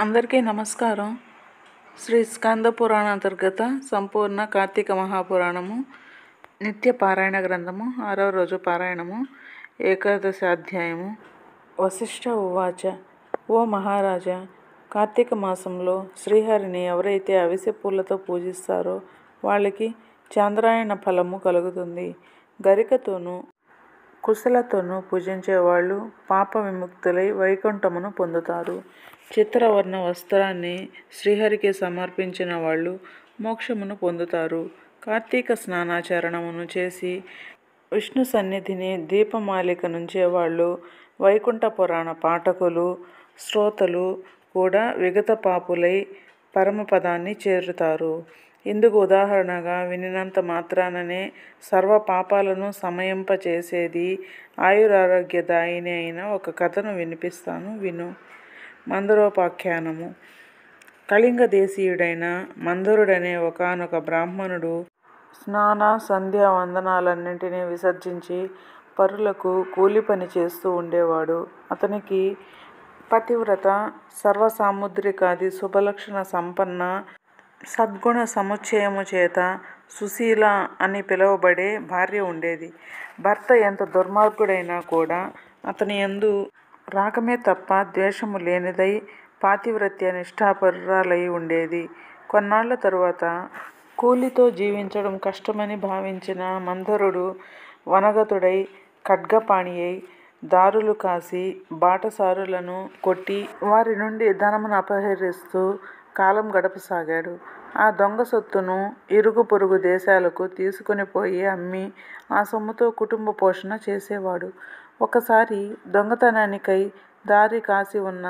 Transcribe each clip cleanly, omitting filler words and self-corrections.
అందరికీ నమస్కారం. శ్రీ స్కంద పురాణ అంతర్గత సంపూర్ణ కార్తీక మహాపురాణము నిత్య పారాయణ గ్రంథము 6వ రోజు పారాయణము ఏకాదశి అధ్యాయము. వశిష్ఠ ఉవాచ. ఓ మహారాజా, కార్తీక మాసంలో శ్రీహరిని ఎవరైతే అవిసె పూలతో పూజిస్తారో వాళ్ళకి చాంద్రాయణ ఫలము కలుగుతుంది. గరికతోనూ కుశలతోనూ పూజించేవాళ్ళు పాప విముక్తులై వైకుంఠమును పొందుతారు. చిత్రవర్ణ వస్త్రాన్ని శ్రీహరికి సమర్పించిన వాళ్ళు మోక్షమును పొందుతారు. కార్తీక స్నానాచరణమును చేసి విష్ణు సన్నిధిని దీపమాలిక నుంచేవాళ్ళు వైకుంఠ పురాణ పాఠకులు శ్రోతలు కూడా విగత పాపులై పరమపదాన్ని చేరుతారు. ఇందుకు ఉదాహరణగా వినినంత మాత్రాననే సర్వ పాపాలను సమయింపచేసేది ఆయురారోగ్యదాయిని అయిన ఒక కథను వినిపిస్తాను, విను. మందరోపాఖ్యానము. కళింగ దేశీయుడైన మందరుడనే ఒకానొక బ్రాహ్మణుడు స్నాన సంధ్యా వందనాలన్నింటినీ విసర్జించి పరులకు కూలి పని చేస్తూ ఉండేవాడు. అతనికి పతివ్రత సర్వసాముద్రికాది శుభలక్షణ సంపన్న సద్గుణ సముచ్చయము చేత సుశీల అని పిలువబడే భార్య ఉండేది. భర్త ఎంత దుర్మార్గుడైనా కూడా అతని యందు రాగమే తప్ప ద్వేషము లేనిదై పాతివ్రత్య నిష్ఠాపరురాలై ఉండేది. కొన్నాళ్ల తరువాత కూలితో జీవించడం కష్టమని భావించిన మందరుడు వనగతుడై ఖడ్గపాణి అయి దారులు కాసి బాటసారులను కొట్టి వారి నుండి ధనమును అపహరిస్తూ కాలం గడపసాగాడు. ఆ దొంగ సొత్తును ఇరుగు పొరుగు దేశాలకు తీసుకుని పోయి అమ్మి ఆ సొమ్ముతో కుటుంబ పోషణ చేసేవాడు. ఒకసారి దొంగతనానికై దారి కాసి ఉన్న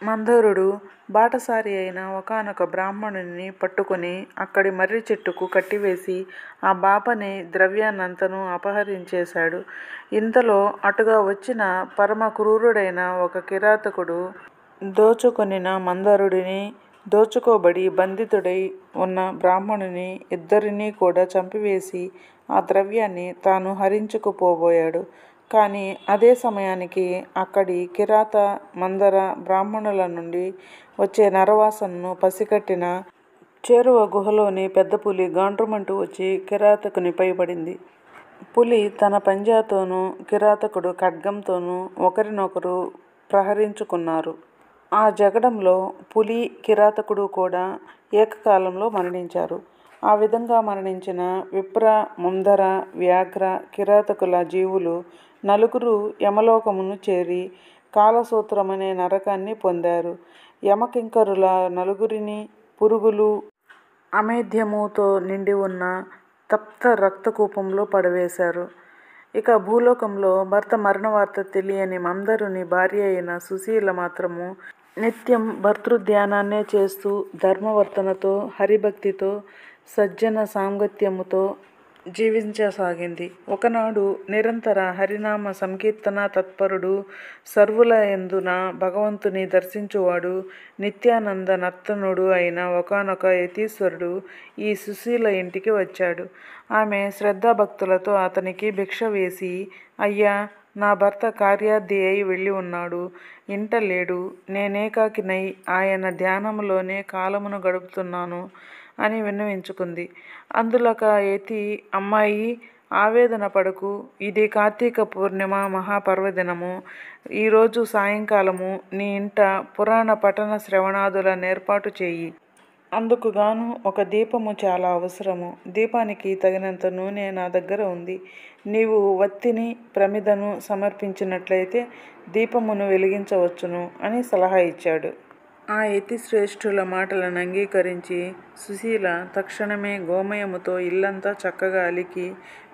మందరుడు బాటసారి అయిన ఒకానొక బ్రాహ్మణుని పట్టుకుని అక్కడి మర్రి చెట్టుకు కట్టివేసి ఆ బాపని ద్రవ్యాన్నంతను అపహరించేశాడు. ఇంతలో అటుగా వచ్చిన పరమ క్రూరుడైన ఒక కిరాతకుడు దోచుకొనిన మందరుడిని, దోచుకోబడి బంధితుడై ఉన్న బ్రాహ్మణుని ఇద్దరినీ కూడా చంపివేసి ఆ ద్రవ్యాన్ని తాను హరించుకుపోబోయాడు. కానీ అదే సమయానికి అక్కడి కిరాత మందర బ్రాహ్మణుల నుండి వచ్చే నరవాసనను పసికట్టిన చేరువ గుహలోని పెద్ద పులి గాండ్రుమంటూ వచ్చి కిరాతకునిపై పడింది. పులి తన పంజాతోనూ కిరాతకుడు ఖడ్గంతోనూ ఒకరినొకరు ప్రహరించుకున్నారు. ఆ జగడంలో పులి కిరాతకుడు కూడా ఏకకాలంలో మరణించారు. ఆ విధంగా మరణించిన విప్ర మందర వ్యాఘ్ర కిరాతకుల జీవులు నలుగురు యమలోకమును చేరి కాలసూత్రమనే నరకాన్ని పొందారు. యమకింకరుల నలుగురిని పురుగులు అమేధ్యముతో నిండి ఉన్న తప్త రక్తకూపంలో పడవేశారు. ఇక భూలోకంలో భర్త మరణవార్త తెలియని మందరుని భార్య అయిన సుశీల మాత్రము నిత్యం భర్తృధ్యానాన్నే చేస్తూ ధర్మవర్తనతో హరిభక్తితో సజ్జన సాంగత్యముతో జీవించసాగింది. ఒకనాడు నిరంతర హరినామ సంకీర్తన తత్పరుడు, సర్వుల యందున భగవంతుని దర్శించువాడు, నిత్యానంద నర్తనుడు అయిన ఒకానొక యతీశ్వరుడు ఈ సుశీల ఇంటికి వచ్చాడు. ఆమె శ్రద్ధాభక్తులతో అతనికి భిక్ష వేసి, అయ్యా, నా భర్త కార్యార్థి అయి వెళ్ళి ఉన్నాడు, ఇంట లేడు, నేనేకాకినై ఆయన ధ్యానములోనే కాలమును గడుపుతున్నాను అని విన్నవించుకుంది. అందులక యతి, అమ్మాయి, ఆవేదన పడకు, ఇది కార్తీక పూర్ణిమ మహాపర్వదినము. ఈరోజు సాయంకాలము నీ ఇంట పురాణ పఠన శ్రవణాదుల నేర్పాటు చేయి. అందుకుగాను ఒక దీపము చాలా అవసరము. దీపానికి తగినంత నూనె నా దగ్గర ఉంది. నీవు వత్తిని ప్రమిదను సమర్పించినట్లయితే దీపమును వెలిగించవచ్చును అని సలహా ఇచ్చాడు. ఆ యతిశ్రేష్ఠుల మాటలను అంగీకరించి సుశీల తక్షణమే గోమయముతో ఇల్లంతా చక్కగా అలికి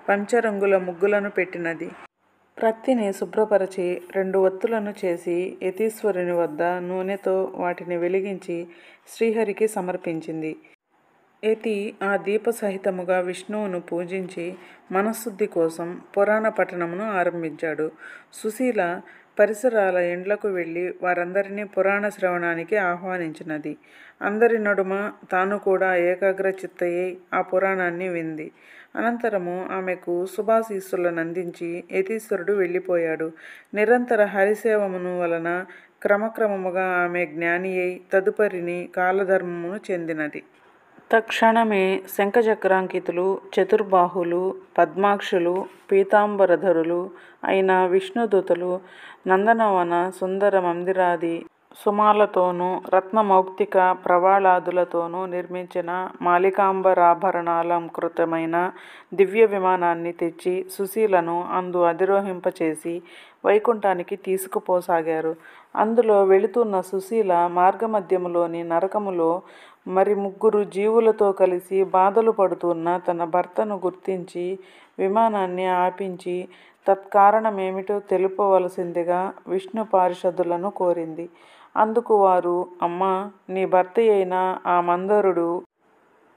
పంచరంగుల ముగ్గులను పెట్టినది. ప్రత్తిని శుభ్రపరచి 2 ఒత్తులను చేసి యతీశ్వరుని వద్ద నూనెతో వాటిని వెలిగించి శ్రీహరికి సమర్పించింది. యతి ఆ దీప సహితముగా విష్ణువును పూజించి మనశ్శుద్ధి కోసం పురాణ పఠనమును ఆరంభించాడు. సుశీల పరిసరాల ఇండ్లకు వెళ్ళి వారందరినీ పురాణ శ్రవణానికి ఆహ్వానించినది. అందరి నడుమ తాను కూడా ఏకాగ్ర చిత్తయై ఆ పురాణాన్ని వింది. అనంతరము ఆమెకు శుభాశీస్సులను అందించి యతీశ్వరుడు వెళ్ళిపోయాడు. నిరంతర హరిసేవమును వలన క్రమక్రమముగా ఆమె జ్ఞాని అయి తదుపరిని కాలధర్మమును చెందినది. తక్షణమే శంఖచక్రాంకితులు, చతుర్బాహులు, పద్మాక్షులు, పీతాంబరధరులు అయిన విష్ణుదూతలు నందనవన సుందర మందిరాది సుమాలతోనూ రత్నమౌక్తిక ప్రవాళాదులతోనూ నిర్మించిన మాలికాంబరాభరణాలంకృతమైన దివ్య విమానాన్ని తెచ్చి సుశీలను అందు అధిరోహింపచేసి వైకుంఠానికి తీసుకుపోసాగారు. అందులో వెళుతున్న సుశీల మార్గమధ్యములోని నరకములో మరి 3 జీవులతో కలిసి బాధలు పడుతున్న తన భర్తను గుర్తించి విమానాన్ని ఆపించి తత్కారణమేమిటో తెలుపవలసిందిగా విష్ణు పార్షదులను కోరింది. అందుకు వారు, అమ్మా, నీ భర్తయైన ఆ మందరుడు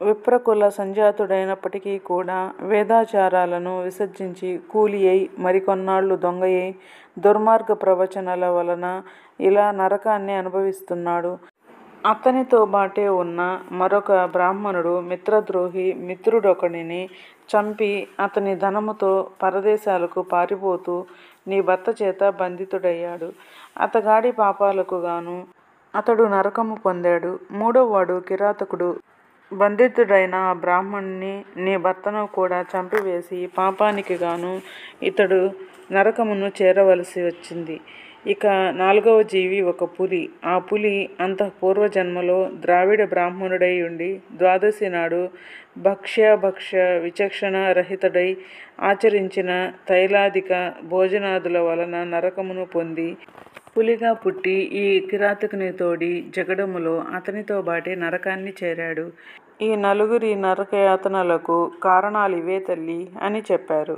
విప్రకుల సంజాతుడైనప్పటికీ కూడా వేదాచారాలను విసర్జించి కూలి అయి మరికొన్నాళ్ళు దొంగయై దుర్మార్గ ప్రవచనాల వలన ఇలా నరకాన్ని అనుభవిస్తున్నాడు. అతనితో బాటే ఉన్న మరొక బ్రాహ్మణుడు మిత్రద్రోహి మిత్రుడొకడిని చంపి అతని ధనముతో పరదేశాలకు పారిపోతూ నీ భర్త చేత బంధితుడయ్యాడు. అతగాడి పాపాలకు గాను అతడు నరకము పొందాడు. 3వవాడు కిరాతకుడు బంధితుడైన ఆ బ్రాహ్మణుని నీ భర్తను కూడా చంపివేసి పాపానికి గాను ఇతడు నరకమును చేరవలసి వచ్చింది. ఇక 4వ జీవి ఒక పులి. ఆ పులి అంతఃపూర్వజన్మలో ద్రావిడ బ్రాహ్మణుడై ఉండి ద్వాదశి నాడు భక్ష్య విచక్షణ రహితుడై ఆచరించిన తైలాదిక భోజనాదుల వలన నరకమును పొంది పులిగా పుట్టి ఈ కిరాతకుని తోడి జగడములో అతనితో బాటే నరకాన్ని చేరాడు. ఈ 4 నరకయాతనలకు కారణాలివే తల్లి అని చెప్పారు.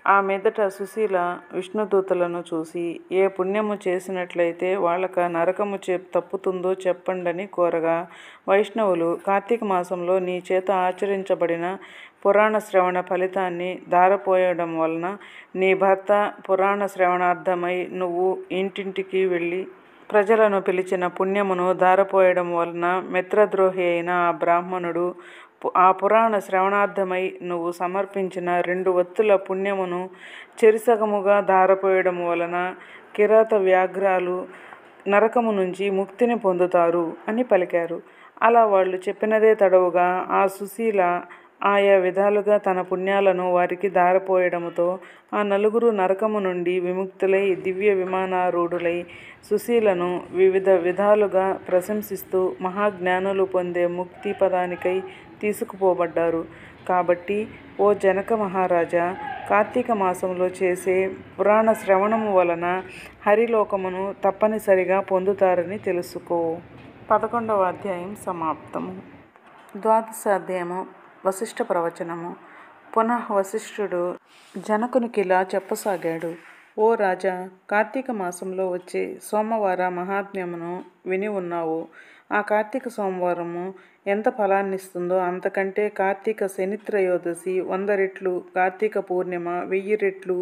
ఆ మీదట సుశీల విష్ణుదూతలను చూసి ఏ పుణ్యము చేసినట్లయితే వాళ్ళక నరకము తప్పుతుందో చెప్పండని కోరగా వైష్ణవులు కార్తీక మాసంలో నీ చేత ఆచరించబడిన పురాణ శ్రవణ ఫలితాన్ని ధారపోయడం వలన నీ భర్త పురాణ శ్రవణార్థమై నువ్వు ఇంటింటికి వెళ్ళి ప్రజలను పిలిచిన పుణ్యమును ధారపోయడం వలన మిత్రద్రోహి అయిన ఆ బ్రాహ్మణుడు ఆ పురాణ శ్రవణార్థమై నువ్వు సమర్పించిన 2 వత్తుల పుణ్యమును చెరిసగముగా ధారపోయడం వలన కిరాత వ్యాఘ్రాలు నరకము నుంచి ముక్తిని పొందుతారు అని పలికారు. అలా వాళ్ళు చెప్పినదే తడవుగా ఆ సుశీల ఆయా విధాలుగా తన పుణ్యాలను వారికి ధారపోయడముతో ఆ 4 నరకము నుండి విముక్తులై దివ్య విమానారూఢులై సుశీలను వివిధ విధాలుగా ప్రశంసిస్తూ మహాజ్ఞానులు పొందే ముక్తి పదానికై తీసుకుపోబడ్డారు. కాబట్టి ఓ జనక మహారాజా, కార్తీక మాసంలో చేసే పురాణ శ్రవణము వలన హరిలోకమును తప్పనిసరిగా పొందుతారని తెలుసుకో. 11వ అధ్యాయం సమాప్తము. 12వ అధ్యాయము వశిష్ఠ ప్రవచనము. పునః వశిష్ఠుడు జనకునికిలా చెప్పసాగాడు. ఓ రాజా, కార్తీక మాసంలో వచ్చే సోమవార మహాత్మ్యమును విని ఉన్నావు. ఆ కార్తీక సోమవారము ఎంత ఫలాన్నిస్తుందో అంతకంటే కార్తీక శనిత్రయోదశి 100 రెట్లు, కార్తీక పూర్ణిమ 1000 రెట్లు,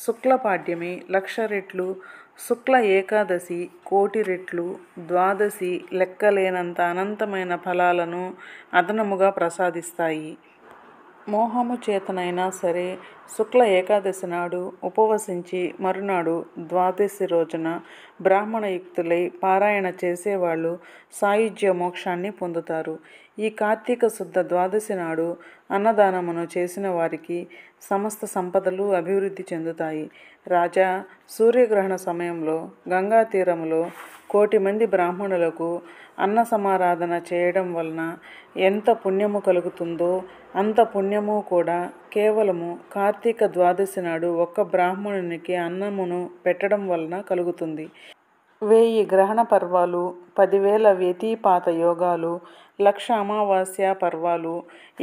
శుక్ల పాడ్యమి 1,00,000 రెట్లు, శుక్ల ఏకాదశి 1,000,000 రెట్లు, ద్వాదశి లెక్కలేనంత అనంతమైన ఫలాలను అదనముగా ప్రసాదిస్తాయి. మోహము చేతనైనా సరే శుక్ల ఏకాదశి నాడు ఉపవసించి మరునాడు ద్వాదశి రోజున బ్రాహ్మణయుక్తులై పారాయణ చేసేవాళ్ళు సాయుజ్య మోక్షాన్ని పొందుతారు. ఈ కార్తీక శుద్ధ ద్వాదశి నాడు అన్నదానమును చేసిన వారికి సమస్త సంపదలు అభివృద్ధి చెందుతాయి. రాజా, సూర్యగ్రహణ సమయంలో గంగా తీరములో 1,000,000 మంది బ్రాహ్మణులకు అన్న సమారాధన చేయడం వలన ఎంత పుణ్యము కలుగుతుందో అంత పుణ్యము కూడా కేవలము కార్తీక ద్వాదశి నాడు ఒక్క బ్రాహ్మణునికి అన్నమును పెట్టడం వలన కలుగుతుంది. 1000 గ్రహణ పర్వాలు, 10,000 వ్యతిపాత యోగాలు, 1,00,000 అమావాస్య పర్వాలు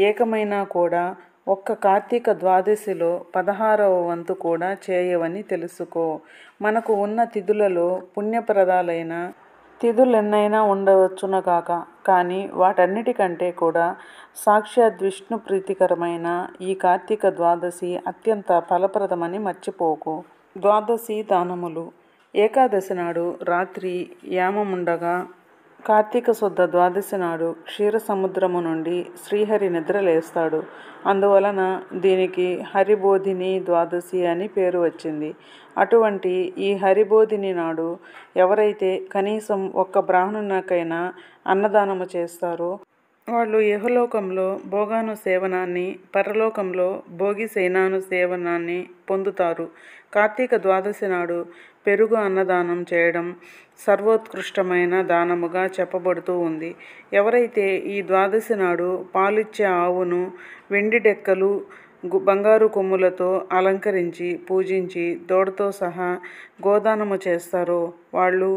ఏకమైనా కూడా ఒక్క కార్తీక ద్వాదశిలో 16వ వంతు కూడా చేయవని తెలుసుకో. మనకు ఉన్న తిథులలో పుణ్యప్రదాలైన తిథులెన్నైనా ఉండవచ్చునగాక, కానీ వాటన్నిటికంటే కూడా సాక్షాత్ విష్ణు ప్రీతికరమైన ఈ కార్తీక ద్వాదశి అత్యంత ఫలప్రదమని మర్చిపోకు. ద్వాదశి దానములు. ఏకాదశి నాడు రాత్రి యామముండగా కార్తీక శుద్ధ ద్వాదశి నాడు క్షీరసముద్రము నుండి శ్రీహరి నిద్రలేస్తాడు. అందువలన దీనికి హరిబోధిని ద్వాదశి అని పేరు వచ్చింది. అటువంటి ఈ హరిబోధిని నాడు ఎవరైతే కనీసం ఒక్క బ్రాహ్మణునికైనా అన్నదానము చేస్తారో వాళ్ళు ఇహలోకంలో భోగాను సేవనాన్ని, పరలోకంలో భోగి సేనాను సేవనాన్ని పొందుతారు. కార్తీక ద్వాదశి నాడు పెరుగు అన్నదానం చేయడం సర్వోత్కృష్టమైన దానముగా చెప్పబడుతూ ఉంది. ఎవరైతే ఈ ద్వాదశి నాడు పాలిచ్చే ఆవును వెండి డెక్కలు, బంగారు కొమ్ములతో అలంకరించి పూజించి దూడతో సహా గోదానము చేస్తారో వాళ్ళు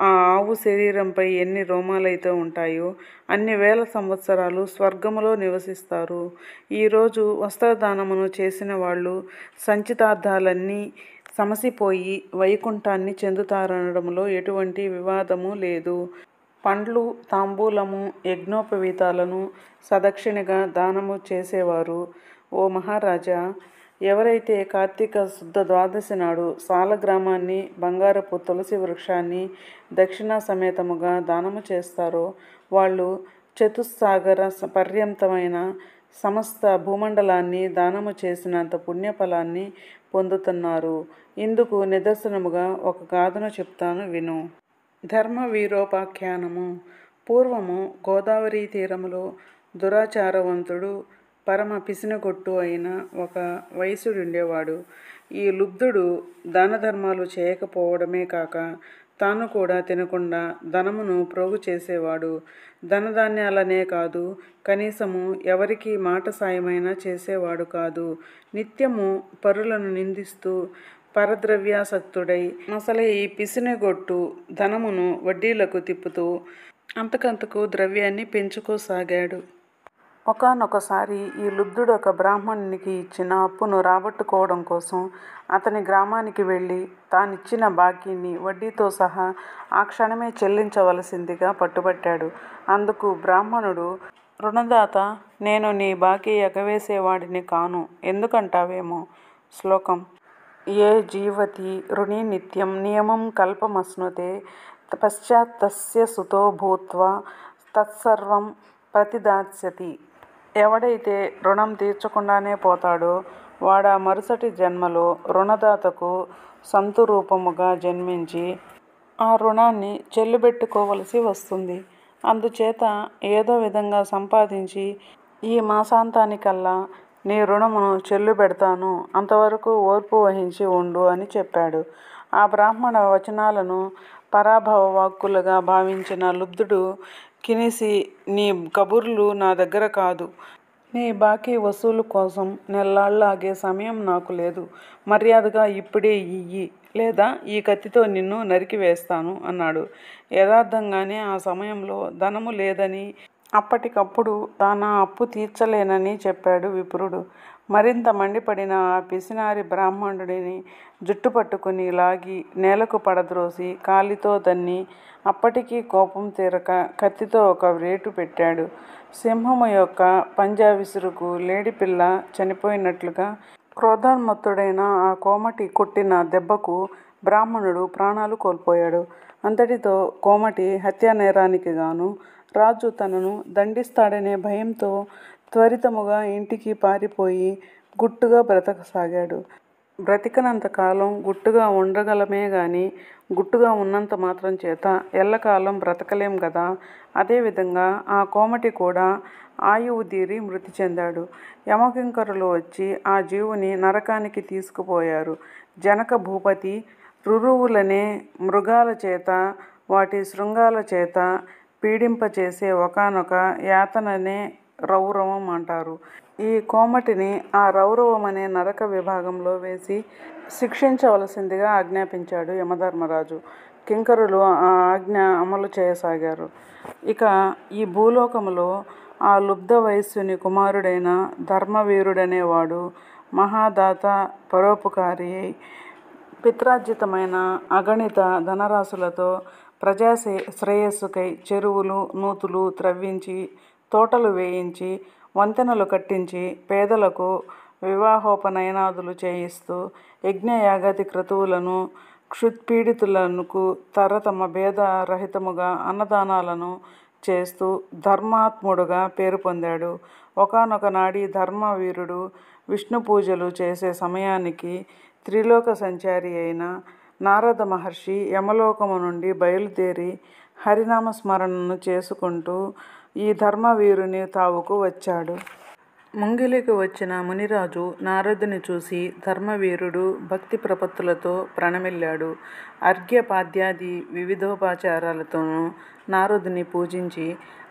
ఆ ఆవు శరీరంపై ఎన్ని రోమాలైతే ఉంటాయో అన్ని వేల సంవత్సరాలు స్వర్గములో నివసిస్తారు. ఈరోజు వస్త్రదానమును చేసిన వాళ్ళు సంచితార్థాలన్నీ సమసిపోయి వైకుంఠాన్ని చెందుతారనడంలో ఎటువంటి వివాదము లేదు. పండ్లు, తాంబూలము, యజ్ఞోపవీతాలను సదక్షిణగా దానము చేసేవారు. ఓ మహారాజా, ఎవరైతే కార్తీక శుద్ధ ద్వాదశి నాడు సాలగ్రామాన్ని, బంగారపు తులసి వృక్షాన్ని దక్షిణా సమేతముగా దానము చేస్తారో వాళ్ళు చతుస్సాగర పర్యంతమైన సమస్త భూమండలాన్ని దానము చేసినంత పుణ్యఫలాన్ని పొందుతున్నారు. ఇందుకు నిదర్శనముగా ఒక గాథను చెప్తాను విను. ధర్మవీరోపాఖ్యానము. పూర్వము గోదావరి తీరములో దురాచారవంతుడు, పరమ పిసినగొట్టు అయిన ఒక వైశ్యుడుండేవాడు. ఈ లుబ్ధుడు దాన ధర్మాలు చేయకపోవడమే కాక తాను కూడా తినకుండా ధనమును ప్రోగు చేసేవాడు. ధనధాన్యాలనే కాదు, కనీసము ఎవరికి మాట సాయమైనా చేసేవాడు కాదు. నిత్యము పరులను నిందిస్తూ పరద్రవ్యాసక్తుడై అసలే ఈ పిసినగొట్టు ధనమును వడ్డీలకు తిప్పుతూ అంతకంతకు ద్రవ్యాన్ని పెంచుకోసాగాడు. ఒకానొకసారి ఈ లుబ్ధుడు ఒక బ్రాహ్మణునికి ఇచ్చిన అప్పును రాబట్టుకోవడం కోసం అతని గ్రామానికి వెళ్ళి తానిచ్చిన బాకీని వడ్డీతో సహా ఆ క్షణమే చెల్లించవలసిందిగా పట్టుబట్టాడు. అందుకు బ్రాహ్మణుడు, రుణదాత, నేను నీ బాకీ ఎగవేసేవాడిని కాను, ఎందుకంటావేమో. శ్లోకం. ఏ జీవతి రుణీ నిత్యం నియమం కల్పమశ్నుతే పశ్చాత్ తస్య సుతో భూత్వా తత్సర్వం ప్రతిదాస్యతి. ఎవడైతే రుణం తీర్చకుండానే పోతాడో వాడా మరుసటి జన్మలో రుణదాతకు సంతురూపముగా జన్మించి ఆ రుణాన్ని చెల్లిబెట్టుకోవలసి వస్తుంది. అందుచేత ఏదో విధంగా సంపాదించి ఈ మాసాంతానికల్లా నీ రుణమును చెల్లిబెడతాను, అంతవరకు ఓర్పు వహించి ఉండు అని చెప్పాడు. ఆ బ్రాహ్మణ వచనాలను పరాభవ వాక్కులుగా భావించిన లుబ్ధుడు కినిసి, నీ కబుర్లు నా దగ్గర కాదు, నీ బాకీ వసూలు కోసం నెల్లాళ్ళు ఆగే సమయం నాకు లేదు, మర్యాదగా ఇప్పుడే ఇయ్యి, లేదా ఈ కత్తితో నిన్ను నరికివేస్తాను అన్నాడు. యథార్థంగానే ఆ సమయంలో ధనము లేదని, అప్పటికప్పుడు తాను అప్పు తీర్చలేనని చెప్పాడు విప్రుడు. మరింత మండిపడిన ఆ పిసినారి బ్రాహ్మణుడిని జుట్టు పట్టుకుని లాగి నేలకు పడద్రోసి కాలితో తన్ని అప్పటికీ కోపం తీరక కత్తితో ఒక వేటు పెట్టాడు. సింహము యొక్క పంజా విసురుకు లేడిపిల్ల చనిపోయినట్లుగా క్రోధోన్మత్తుడైన ఆ కోమటి కొట్టిన దెబ్బకు బ్రాహ్మణుడు ప్రాణాలు కోల్పోయాడు. అంతటితో కోమటి హత్యానేరానికి గాను రాజు తనను దండిస్తాడనే భయంతో త్వరితముగా ఇంటికి పారిపోయి గుట్టుగా బ్రతకసాగాడు. బ్రతికినంతకాలం గుట్టుగా ఉండగలమే గాని గుట్టుగా ఉన్నంత మాత్రం చేత ఎల్లకాలం బ్రతకలేం గదా. అదేవిధంగా ఆ కోమటి కూడా ఆయువు తీరి మృతి చెందాడు. యమకింకరులు వచ్చి ఆ జీవుని నరకానికి తీసుకుపోయారు. జనక భూపతి రురువులనే మృగాల చేత, వాటి శృంగాల చేత పీడింపచేసే ఒకానొక యాతననే రౌరవం అంటారు. ఈ కోమటిని ఆ రౌరవం అనే నరక విభాగంలో వేసి శిక్షించవలసిందిగా ఆజ్ఞాపించాడు యమధర్మరాజు. కింకరులు ఆ ఆజ్ఞ అమలు చేయసాగారు. ఇక ఈ భూలోకములో ఆ లుబ్ధ వైశ్యుని కుమారుడైన ధర్మవీరుడనేవాడు మహాదాత, పరోపకారి అయి పిత్రార్జితమైన అగణిత ధనరాశులతో ప్రజా శ్రేయస్సుకై చెరువులు, నూతులు త్రవ్వించి, తోటలు వేయించి, వంతెనలు కట్టించి, పేదలకు వివాహోపనయనాదులు చేయిస్తూ, యజ్ఞయాగాది క్రతువులను క్షుత్పీడితులకు తమ భేద రహితముగా అన్నదానాలను చేస్తూ ధర్మాత్ముడుగా పేరు పొందాడు. ఒకానొక నాడి ధర్మవీరుడు విష్ణు పూజలు చేసే సమయానికి త్రిలోక సంచారి అయిన నారద మహర్షి యమలోకము నుండి బయలుదేరి హరినామ స్మరణను చేసుకుంటూ ఈ ధర్మవీరుని తావుకు వచ్చాడు. ముంగిలికి వచ్చిన మునిరాజు నారదుని చూసి ధర్మవీరుడు భక్తి ప్రపత్తులతో ప్రణమిల్లాడు. అర్ఘ్యపాద్యాది వివిధోపచారాలతోనూ నారదుని పూజించి,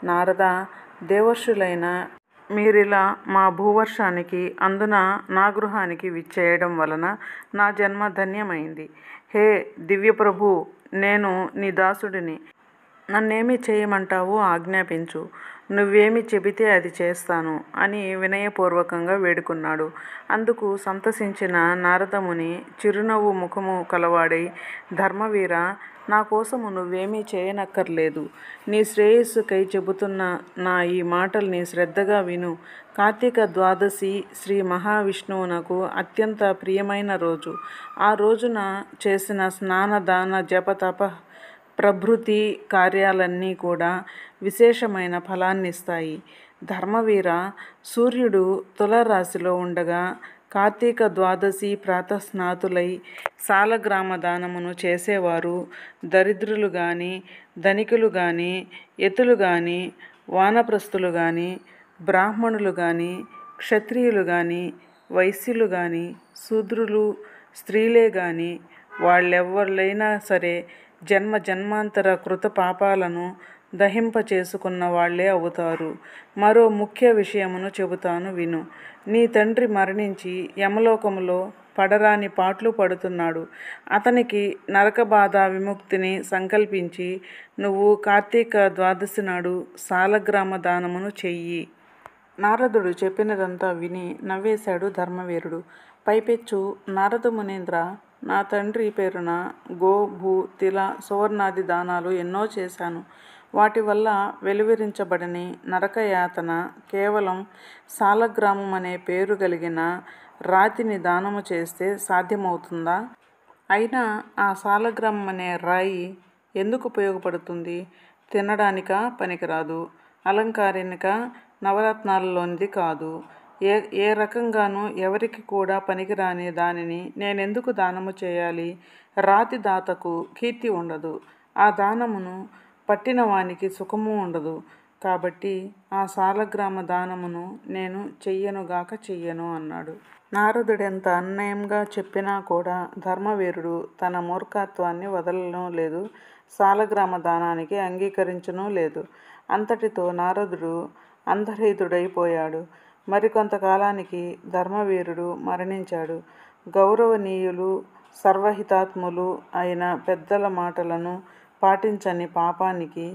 నారద, దేవర్షులైన మీరిలా మా భూవర్షానికి అందున నా గృహానికి విచ్చేయడం వలన నా జన్మ ధన్యమైంది. హే దివ్యప్రభూ, నేను నీ దాసుడిని. నన్నేమి చేయమంటావో ఆజ్ఞాపించు. నువ్వేమి చెబితే అది చేస్తాను అని వినయపూర్వకంగా వేడుకున్నాడు. అందుకు సంతసించిన నారదముని చిరునవ్వు ముఖము కలవాడై, ధర్మవీర, నా కోసము నువ్వేమీ చేయనక్కర్లేదు. నీ శ్రేయస్సుకై చెబుతున్న నా ఈ మాటల్ని శ్రద్ధగా విను. కార్తీక ద్వాదశి శ్రీ మహావిష్ణువునకు అత్యంత ప్రియమైన రోజు. ఆ రోజున చేసిన స్నాన దాన జప తప ప్రభృతి కార్యాలన్నీ కూడా విశేషమైన ఫలాన్నిస్తాయి. ధర్మవీర, సూర్యుడు తులారాశిలో ఉండగా కార్తీక ద్వాదశి ప్రాతస్నాతులై సాలగ్రామ దానమును చేసేవారు దరిద్రులు గాని, ధనికులు గాని, యతులు గాని, వానప్రస్థులు గాని, బ్రాహ్మణులు గాని, క్షత్రియులు గాని, వైశ్యులు గాని, శూద్రులు, స్త్రీలే గాని వాళ్ళెవ్వరైనా సరే జన్మ జన్మాంతర కృత పాపాలను దహింప చేసుకున్న వాళ్లే అవుతారు. మరో ముఖ్య విషయమును చెబుతాను విను. నీ తండ్రి మరణించి యమలోకములో పడరాని పాట్లు పడుతున్నాడు. అతనికి నరకబాధ విముక్తిని సంకల్పించి నువ్వు కార్తీక ద్వాదశి నాడు సాలగ్రామ దానమును చెయ్యి. నారదుడు చెప్పినదంతా విని నవ్వేశాడు ధర్మవీరుడు. పైపెచ్చు, నారద మునీంద్ర, నా తండ్రి పేరున గో, భూ, తిల, సువర్ణాది దానాలు ఎన్నో చేశాను. వాటి వల్ల వెలువరించబడని నరకయాతన కేవలం సాలగ్రామం అనే పేరు కలిగిన రాతిని దానము చేస్తే సాధ్యమవుతుందా? అయినా ఆ సాలగ్రామం అనే రాయి ఎందుకు ఉపయోగపడుతుంది? తినడానికా పనికిరాదు, అలంకారానిక నవరత్నాలలోనిది కాదు. ఏ రకంగానూ ఎవరికి కూడా పనికిరాని దానిని నేనెందుకు దానము చేయాలి? రాతి దాతకు కీర్తి ఉండదు. ఆ దానమును పట్టిన వానికి సుఖము ఉండదు. కాబట్టి ఆ సాలగ్రామ దానమును నేను చెయ్యను అన్నాడు. నారదుడెంత అన్యాయంగా చెప్పినా కూడా ధర్మవీరుడు తన మూర్ఖత్వాన్ని వదలనూ లేదు, సాలగ్రామ దానానికి అంగీకరించనూ లేదు. అంతటితో నారదుడు అంతర్హితుడైపోయాడు. మరికొంతకాలానికి ధర్మవీరుడు మరణించాడు. గౌరవనీయులు, సర్వహితాత్ములు అయిన పెద్దల మాటలను పాటించని పాపానికి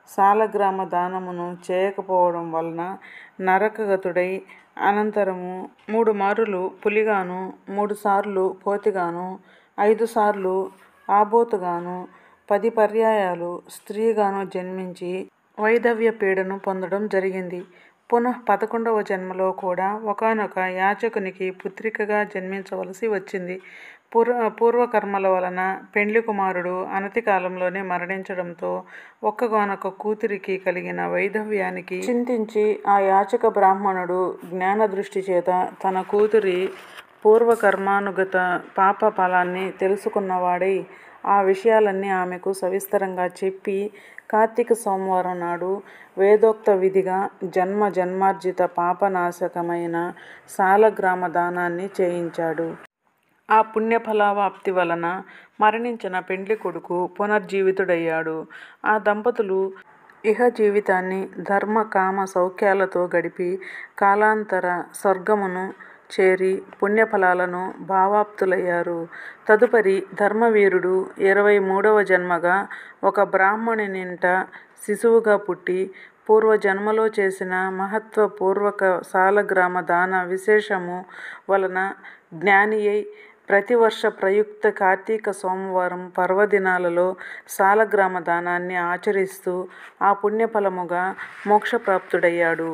సాలగ్రామ దానమును చేయకపోవడం వలన నరకగతుడై అనంతరము 3 మారులు పులిగాను, 3 సార్లు కోతిగాను, 5 సార్లు ఆబోతుగాను, 10 పర్యాయాలు స్త్రీగాను జన్మించి వైధవ్య పీడను పొందడం జరిగింది. పునః 11వ జన్మలో కూడా ఒకానొక యాచకునికి పుత్రికగా జన్మించవలసి వచ్చింది. పూర్వకర్మల వలన పెండ్లి కుమారుడు అనతి కాలంలోనే మరణించడంతో ఒక్కగానొక కూతురికి కలిగిన వైధవ్యానికి చింతించి ఆ యాచక బ్రాహ్మణుడు జ్ఞానదృష్టి చేత తన కూతురి పూర్వకర్మానుగత పాప ఫలాన్ని తెలుసుకున్నవాడై ఆ విషయాలన్నీ ఆమెకు సవిస్తరంగా చెప్పి కార్తీక సోమవారం నాడు వేదోక్త విధిగా జన్మ జన్మార్జిత పాపనాశకమైన సాలగ్రామ దానాన్ని చేయించాడు. ఆ పుణ్యఫలావాప్తి వలన మరణించిన పెండ్లి కొడుకు పునర్జీవితుడయ్యాడు. ఆ దంపతులు ఇహ జీవితాన్ని ధర్మ కామ సౌఖ్యాలతో గడిపి కాలాంతర స్వర్గమును చేరి పుణ్యఫలాలను భావాప్తులయ్యారు. తదుపరి ధర్మవీరుడు 23వ జన్మగా ఒక బ్రాహ్మణునింట శిశువుగా పుట్టి పూర్వజన్మలో చేసిన మహత్వపూర్వక సాలగ్రామ దాన విశేషము వలన జ్ఞానియై ప్రతివర్ష ప్రయుక్త కార్తీక సోమవారం పర్వదినాలలో సాలగ్రామ దానాన్ని ఆచరిస్తూ ఆ పుణ్యఫలముగా మోక్షప్రాప్తుడయ్యాడు.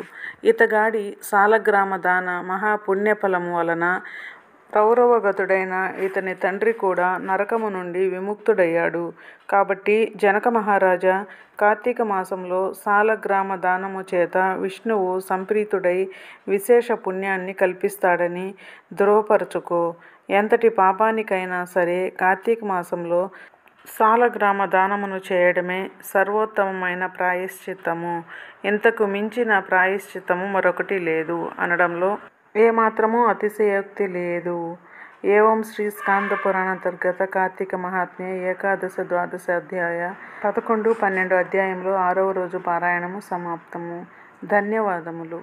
ఇతగాడి సాలగ్రామ దాన మహాపుణ్యఫలము వలన రౌరవగతుడైన ఇతని తండ్రి కూడా నరకము నుండి విముక్తుడయ్యాడు. కాబట్టి జనక మహారాజా, కార్తీక మాసంలో సాలగ్రామ దానము చేత విష్ణువు సంప్రీతుడై విశేష పుణ్యాన్ని కల్పిస్తాడని ధృవపరచుకో. ఎంతటి పాపానికైనా సరే కార్తీక మాసంలో సాలగ్రామ దానమును చేయడమే సర్వోత్తమమైన ప్రాయశ్చిత్తము. ఇంతకు మించిన ప్రాయశ్చిత్తము మరొకటి లేదు అనడంలో ఏమాత్రమూ అతిశయోక్తి లేదు. ఏవం శ్రీ స్కాంద పురాణాంతర్గత కార్తీక మహాత్మ్య ఏకాదశ ద్వాదశ అధ్యాయ 11, 12 అధ్యాయంలో 6వ రోజు పారాయణము సమాప్తము. ధన్యవాదములు.